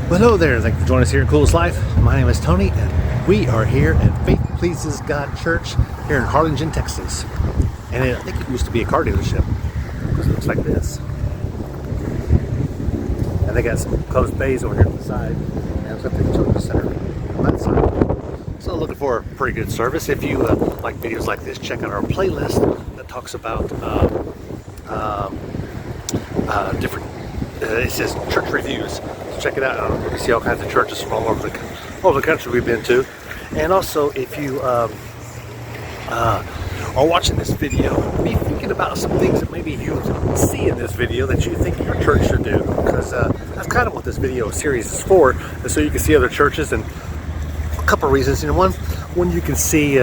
Well, hello there. Thank you for joining us here in Coolest Life. My name is Tony, and we are here at Faith Pleases God Church here in Harlingen, Texas. And I think it used to be a car dealership because it looks like this. And they got some closed bays over here on the side. And it's up at the children's center on that side. So looking for a pretty good service. If you like videos like this, check out our playlist that talks about different. It says church reviews. So check it out. You can see all kinds of churches from all over the country we've been to. And also, if you are watching this video, be thinking about some things that maybe you see in this video that you think your church should do. Because that's kind of what this video series is for, is so you can see other churches. And a couple of reasons. One you can see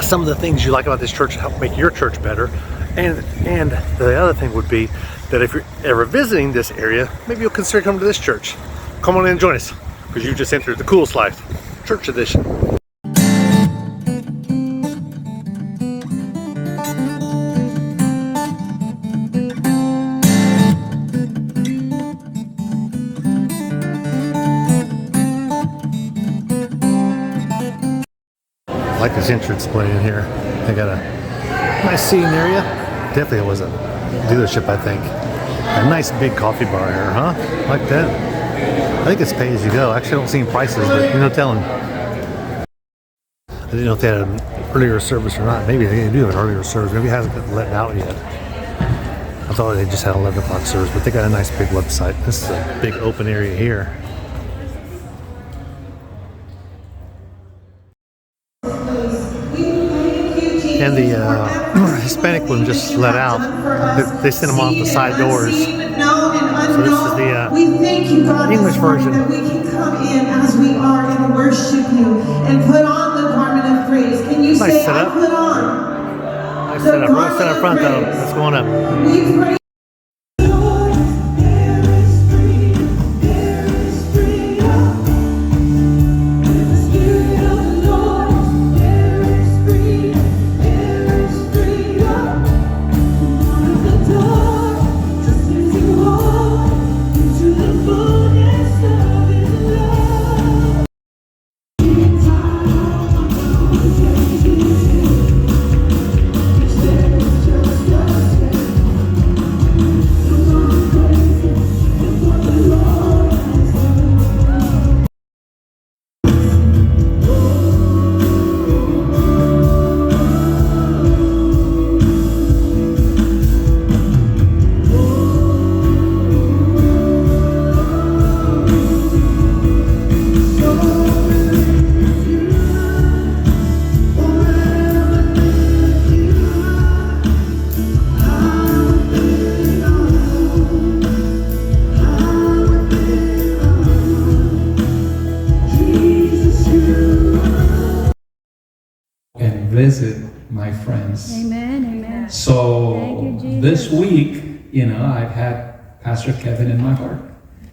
some of the things you like about this church to help make your church better. And the other thing would be that if you're ever visiting this area, maybe you'll consider coming to this church. Come on in and join us, because you just entered the Coolest Life Church Edition. I like this entrance way in here. They got a nice seating area. Definitely was a dealership, I think. A nice big coffee bar here, huh? Like that. I think it's pay as you go. Actually, I don't see any prices, but no telling. I didn't know if they had an earlier service or not. Maybe they do have an earlier service. Maybe it hasn't been let out yet. I thought they just had 11 o'clock service, but they got a nice big website. This is a big open area here. And the Hispanic one just let out. They sent them off the side doors. So this is the English version. That we can come in as we are and worship you and put on the garment of praise. Can you say, I put on? Nice setup. Right set up front though. Let's go on up. We praise. Visit my friends. Amen, amen. So Thank you, Jesus. this week, I've had Pastor Kevin in my heart.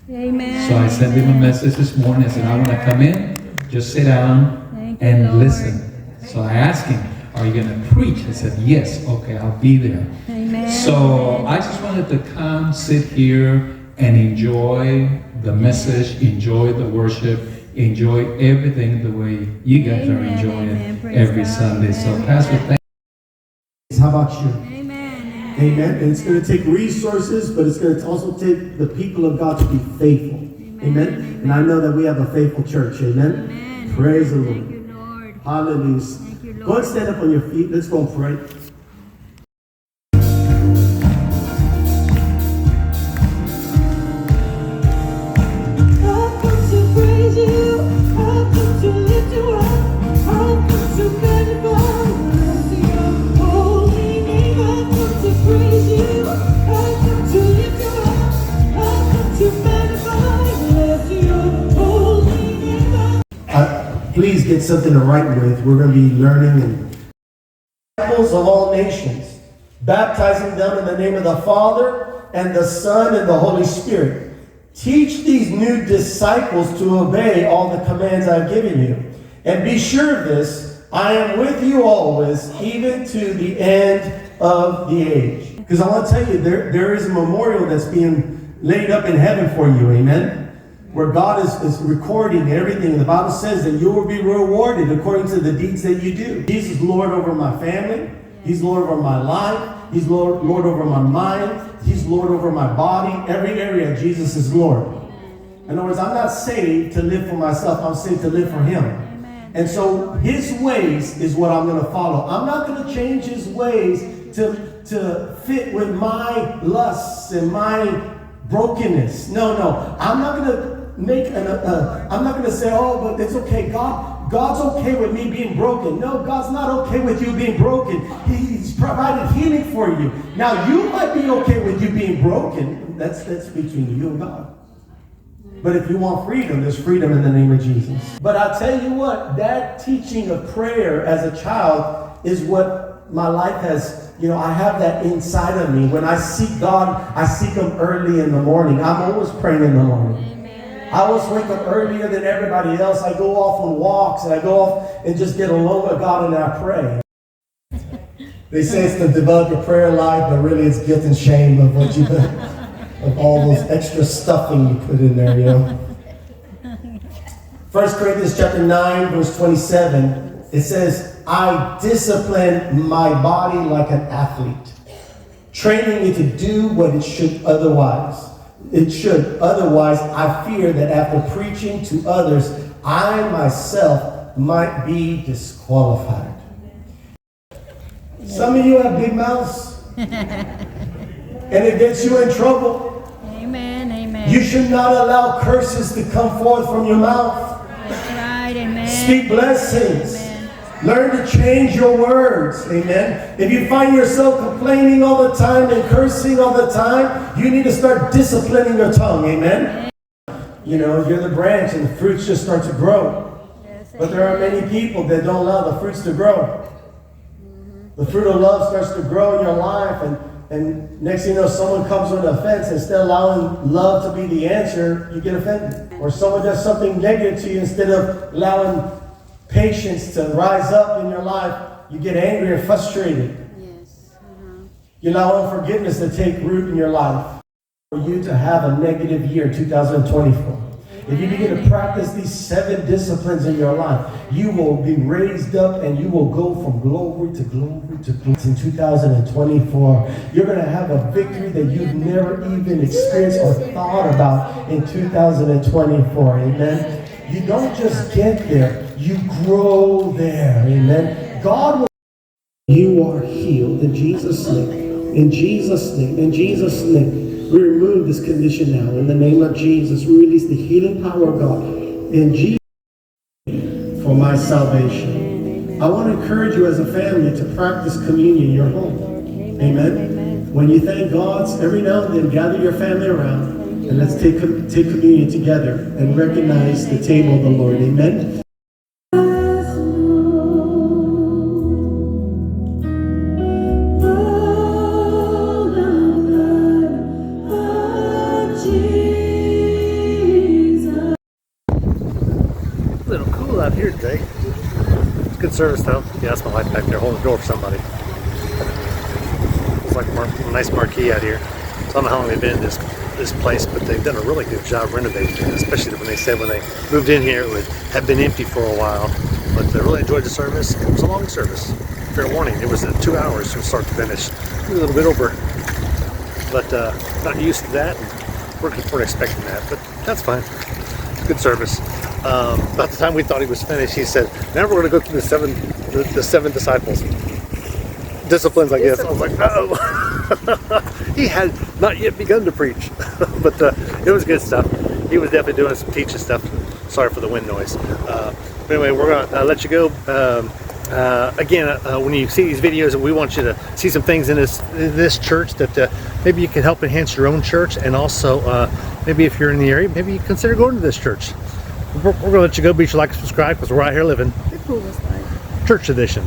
Amen. So I sent him a message this morning. I said, I want to come in, just sit down and listen. So I asked him, are you going to preach? He said, yes. Okay, I'll be there. Amen. So I just wanted to come, sit here, and enjoy the message, enjoy the worship, enjoy everything the way you guys are enjoying it every Sunday. So, Pastor, thank you. How about you? Amen. Amen. And it's going to take resources, but it's going to also take the people of God to be faithful. Amen. And I know that we have a faithful church. Amen. Praise the Lord. Thank you, Lord. Hallelujah. Thank you, Lord. Go and stand up on your feet. Let's go and pray. Please get something to write with. We're going to be learning and disciples of all nations, baptizing them in the name of the Father and the Son and the Holy Spirit. Teach these new disciples to obey all the commands I've given you. And be sure of this, I am with you always, even to the end of the age. Because I want to tell you, there is a memorial that's being laid up in heaven for you. Amen. where God is recording everything. The Bible says that you will be rewarded according to the deeds that you do. Jesus is Lord over my family. He's Lord over my life. He's Lord over my mind. He's Lord over my body. Every area, Jesus is Lord. In other words, I'm not saved to live for myself. I'm saved to live for Him. And so His ways is what I'm going to follow. I'm not going to change His ways to fit with my lusts and my brokenness. No. I'm not going to I'm not going to say, oh, but it's okay. God's okay with me being broken. No, God's not okay with you being broken. He's provided healing for you. Now, you might be okay with you being broken. That's between you and God. But if you want freedom, there's freedom in the name of Jesus. But I'll tell you what, that teaching of prayer as a child is what my life has, I have that inside of me. When I seek God, I seek Him early in the morning. I'm always praying in the morning. I always wake up earlier than everybody else. I go off on walks and I go off and just get alone with God and I pray. They say it's to develop your prayer life, but really it's guilt and shame of what you put, of all those extra stuffing you put in there, 1 Corinthians chapter 9, verse 27, it says, I discipline my body like an athlete, training it to do what it should otherwise. Otherwise, I fear that after preaching to others, I myself might be disqualified. Some of you have big mouths, and it gets you in trouble. Amen. Amen. You should not allow curses to come forth from your mouth. That's right. Amen. Speak blessings. Amen. Learn to change your words. Amen. If you find yourself complaining all the time and cursing all the time, you need to start disciplining your tongue. Amen. You're the branch and the fruits just start to grow. Yes, but there are many people that don't allow the fruits to grow. The fruit of love starts to grow in your life, and next thing you know, someone comes with an offense. Instead of allowing love to be the answer, you get offended. Or someone does something negative to you, instead of allowing patience to rise up in your life, you get angry and frustrated. Yes. You allow unforgiveness to take root in your life. For you to have a negative year, 2024. If you begin to practice these 7 disciplines in your life, you will be raised up and you will go from glory to glory to glory. In 2024, you're going to have a victory that you've never even experienced or thought about in 2024. Amen. You don't just get there, you grow there. Amen. God will. You are healed in Jesus' name. In Jesus' name. In Jesus' name. We remove this condition now. In the name of Jesus, we release the healing power of God. In Jesus' name, for my salvation. I want to encourage you as a family to practice communion in your home. Amen. When you thank God, every now and then gather your family around and let's take communion together and recognize the table of the Lord. Amen. Out here today. It's good service though. Yeah, that's my wife back there holding the door for somebody. It's like a nice marquee out here. So I don't know how long they've been in this place, but they've done a really good job renovating it, especially when they said when they moved in here it had been empty for a while. But they really enjoyed the service. It was a long service. Fair warning, it was 2 hours from start to finish. A little bit over, but not used to that. Weren't expecting that, but that's fine. Good service. About the time we thought he was finished, he said, now we're going to go through the seven disciples. Disciplines, I guess. I was like, no. He had not yet begun to preach. But it was good stuff. He was definitely doing some teaching stuff. Sorry for the wind noise. Anyway, we're going to let you go. Again, when you see these videos, we want you to see some things in this church that maybe you can help enhance your own church. And also, maybe if you're in the area, maybe you consider going to this church. We're going to let you go. Be sure to like and subscribe because we're out here living The coolest life. church edition.